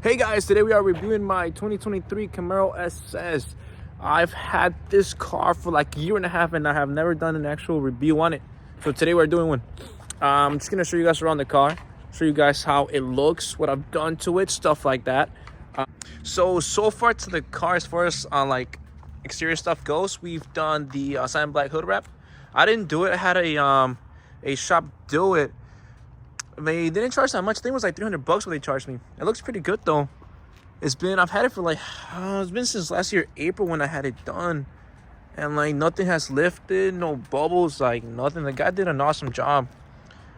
Hey guys, today we are reviewing my 2023 Camaro SS. I've had this car for like a year and a half and I have never done an actual review on it. So today we're doing one. I'm just gonna show you guys around the car, show you guys how it looks, what I've done to it, stuff like that. So far to the car, as far as like exterior stuff goes, we've done the cyan black hood wrap. I didn't do it. I had a shop do it. They didn't charge that much. I think it was like $300 what they charged me. It looks pretty good though. I've had it for like, it's been since last year, April, when I had it done. And like nothing has lifted, no bubbles, like nothing. The guy did an awesome job.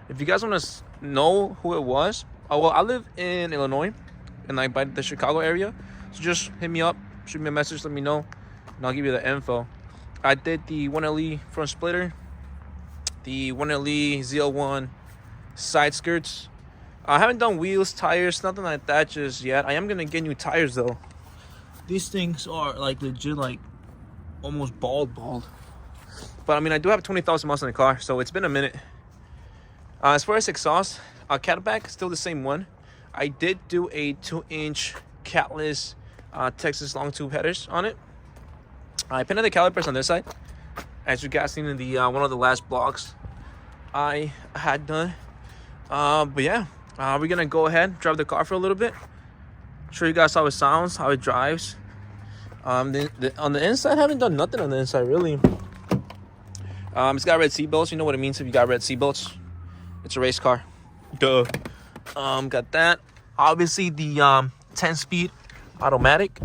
If you guys want to know who it was, well, I live in Illinois, and like by the Chicago area. So just hit me up, shoot me a message, let me know, and I'll give you the info. I did the 1LE front splitter, the 1LE ZL1 side skirts. I haven't done wheels, tires, nothing like that just yet. I am gonna get new tires though. These things are like legit, like almost bald. But I mean, I do have 20,000 miles in the car, so it's been a minute. As far as exhaust, catback, still the same one. I did do a 2-inch catless Texas long tube headers on it. I painted the calipers on this side, as you guys seen in the one of the last vlogs I had done. But yeah, we're gonna go ahead, drive the car for a little bit, show you guys how it sounds, how it drives. On the inside, I haven't done nothing on the inside really. It's got red seat belts. You know what it means if you got red seat belts. It's a race car. Duh. Got that. Obviously the 10-speed automatic.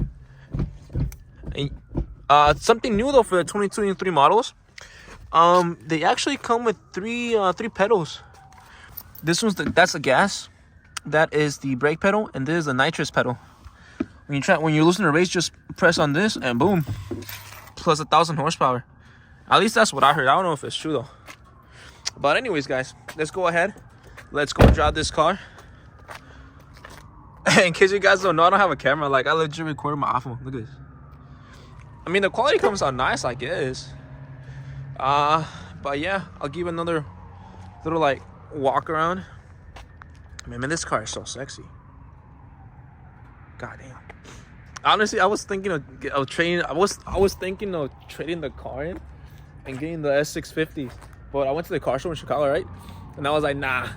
Something new though for the 2023 models. They actually come with three pedals. This one's that's the gas, that is the brake pedal, and this is the nitrous pedal. When you're losing a race, just press on this and boom, plus 1,000 horsepower. At least that's what I heard. I don't know if it's true though. But anyways, guys, let's go ahead. Let's go drive this car. In case you guys don't know, I don't have a camera. Like, I legit recorded my iPhone. Look at this. I mean, the quality comes out nice, I guess. But yeah, I'll give another little like walk around. Man, this car is so sexy. God damn. Honestly, I was thinking of trading. I was thinking of trading the car in and getting the S650. But I went to the car show in Chicago, right? And I was like, nah,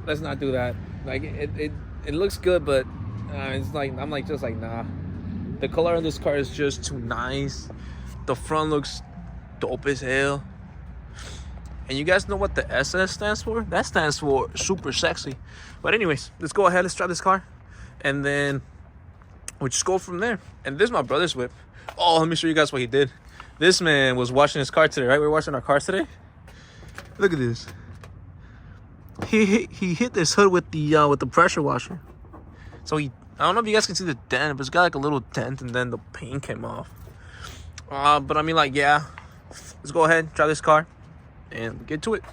let's not do that. Like it looks good, but it's like I'm like just like nah. The color of this car is just too nice. The front looks dope as hell. And you guys know what the SS stands for? That stands for super sexy. But anyways, let's go ahead. Let's drive this car, and then we'll just go from there. And this is my brother's whip. Oh, let me show you guys what he did. This man was washing his car today, right? We're washing our cars today. Look at this. He hit this hood with the pressure washer. So I don't know if you guys can see the dent, but it's got like a little dent, and then the paint came off. But I mean, like, yeah. Let's go ahead, drive this car, and get to it.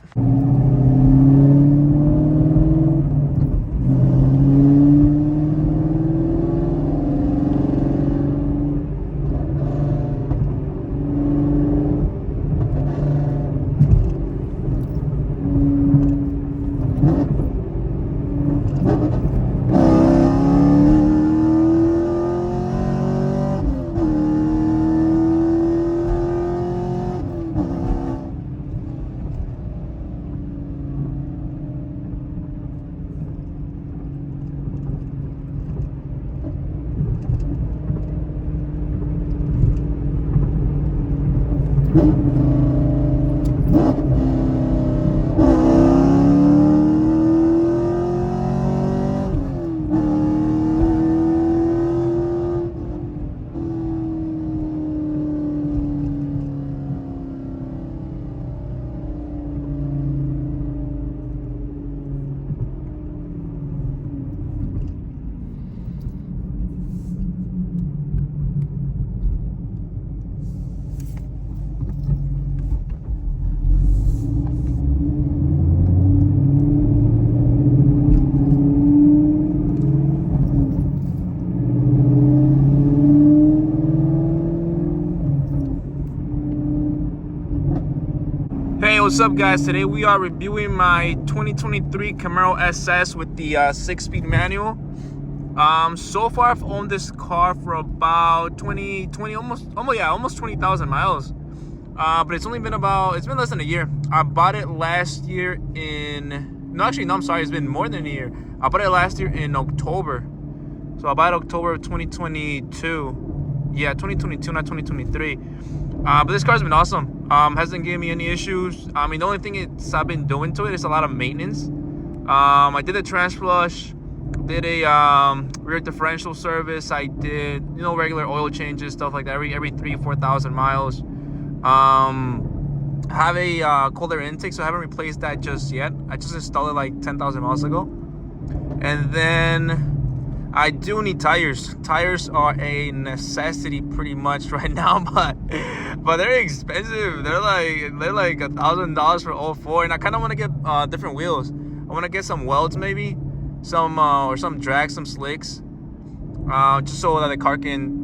what's up guys? Today we are reviewing my 2023 Camaro SS with the 6-speed manual. So far I've owned this car for about 20, almost 20,000 miles. But it's been less than a year. I bought it last year I'm sorry, it's been more than a year. I bought it last year in October. So I bought it October of 2022. Yeah, 2022, not 2023. But this car's been awesome. Hasn't given me any issues. I mean, the only thing I've been doing to it is a lot of maintenance. I did a trans flush, did a rear differential service. I did, regular oil changes, stuff like that, every 3,000-4,000 miles. Have a cold air intake, so I haven't replaced that just yet. I just installed it like 10,000 miles ago. And then I do need tires. Tires are a necessity pretty much right now, but they're expensive. They're like $1,000 for 04, and I kind of want to get different wheels. I want to get some welds, maybe or some drags, some slicks, just so that the car can,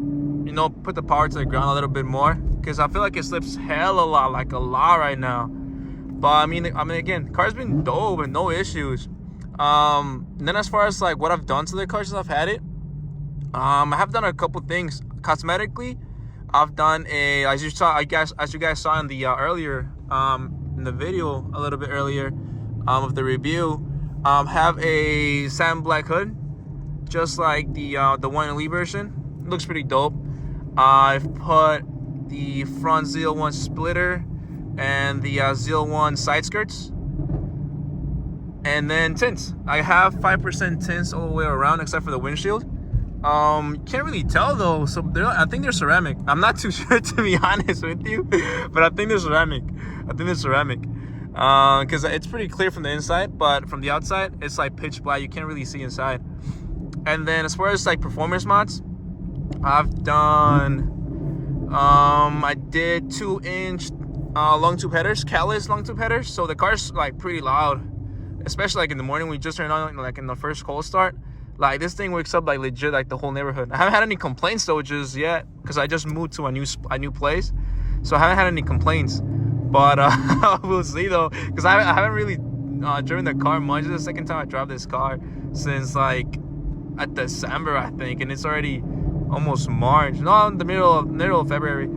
put the power to the ground a little bit more, because I feel like it slips hell a lot, like a lot right now. But I mean again, the car's been dope and no issues. And then as far as like what I've done to the car since I've had it, I have done a couple things cosmetically. I've done as you guys saw in the earlier in the video a little bit earlier of the review, have a sand black hood, just like the one elite version. It looks pretty dope. I've put the front ZL1 splitter and the ZL1 side skirts, and then tints. I have 5% tints all the way around except for the windshield. Can't really tell though, so I think they're ceramic. I'm not too sure, to be honest with you, but I think they're ceramic. Because it's pretty clear from the inside, but from the outside it's like pitch black. You can't really see inside. And then as far as like performance mods, I've done I did 2-inch long tube headers, catless long tube headers. So the car's like pretty loud, especially like in the morning when we just turned on, like in the first cold start. Like this thing wakes up like legit like the whole neighborhood. I haven't had any complaints though just yet, because I just moved to a new place, so I haven't had any complaints. But we'll see though, because I haven't really driven the car much. This is the second time I drive this car since like December, I think, and it's already almost March. No, in the middle of February.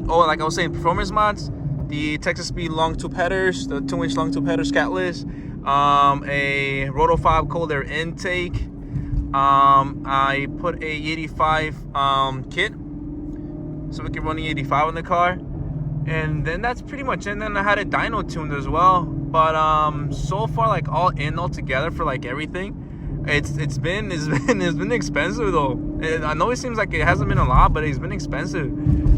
Like I was saying, performance mods, the Texas Speed long tube headers, the 2-inch long tube headers catless, a Roto-Fob cold air intake. I put a 85 kit, so we can run the 85 in the car, and then that's pretty much it. And then I had a dyno tuned as well. But so far, like all together for like everything, it's been expensive though. I know it seems like it hasn't been a lot, but it's been expensive.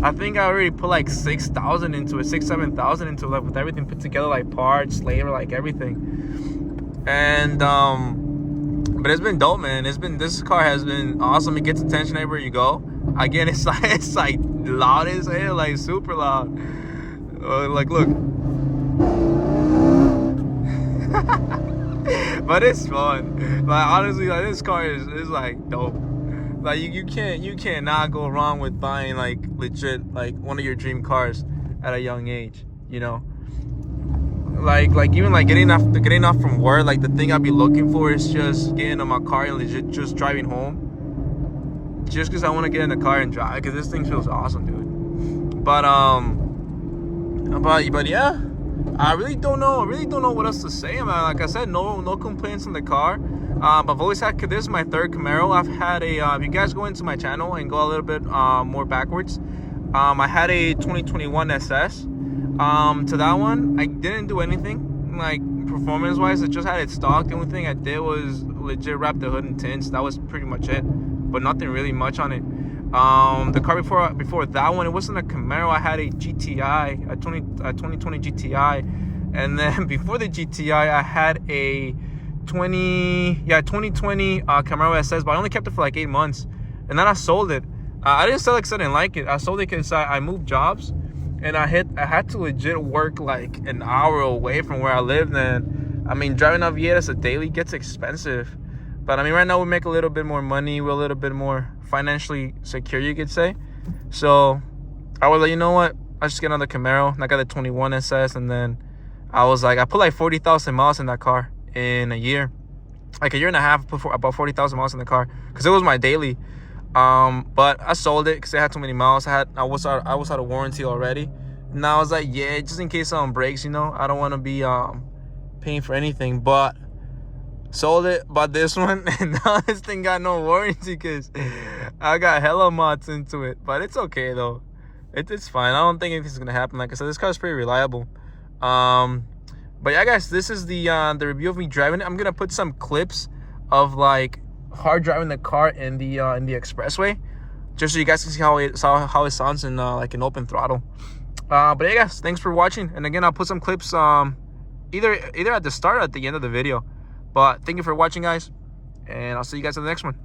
I think I already put like 6,000 into it, 7,000 into it, like with everything put together, like parts, labor, like everything. And but it's been dope, man. This car has been awesome. It gets attention everywhere you go. Again, it's like loud as hell, like super loud. Like look. But it's fun. Like honestly, like this car is like dope. Like you cannot go wrong with buying like legit like one of your dream cars at a young age, Like even like getting off from work, like the thing I'd be looking for is just getting in my car and legit just driving home. Just because I want to get in the car and drive, because this thing feels awesome, dude. But yeah, I really don't know what else to say, man. Like I said, no complaints on the car. But I've always had, this is my third Camaro. I've had if you guys go into my channel and go a little bit more backwards, I had a 2021 SS. To that one, I didn't do anything like performance wise. I just had it stock. The only thing I did was legit wrap the hood in tints. That was pretty much it, but nothing really much on it. The car before that one, it wasn't a Camaro. I had a GTI, a 2020 GTI, and then before the GTI, I had a 2020 Camaro SS, but I only kept it for like 8 months, and then I sold it. I didn't sell it because I didn't like it. I sold it because I moved jobs, and I had to legit work like an hour away from where I lived. And I mean, driving out Vietas a daily gets expensive. But I mean, right now we make a little bit more money. We're a little bit more financially secure, you could say. So I was like, you know what? I just get another Camaro. And I got a 21 SS, and then I was like, I put like 40,000 miles in that car in a year. like a year and a half, put about 40,000 miles in the car because it was my daily. But I sold it because it had too many miles. I was out of warranty already. And I was like, yeah, just in case something breaks, you know, I don't want to be paying for anything. But sold it, bought this one, and now this thing got no warranty because I got hella mods into it. But it's okay though. It's fine. I don't think anything's gonna happen. Like I said, this car is pretty reliable. But yeah, guys, this is the review of me driving it. I'm gonna put some clips of like hard driving the car in the expressway, just so you guys can see how it sounds in like an open throttle. But yeah, guys, thanks for watching. And again, I'll put some clips either at the start or at the end of the video. But thank you for watching, guys, and I'll see you guys in the next one.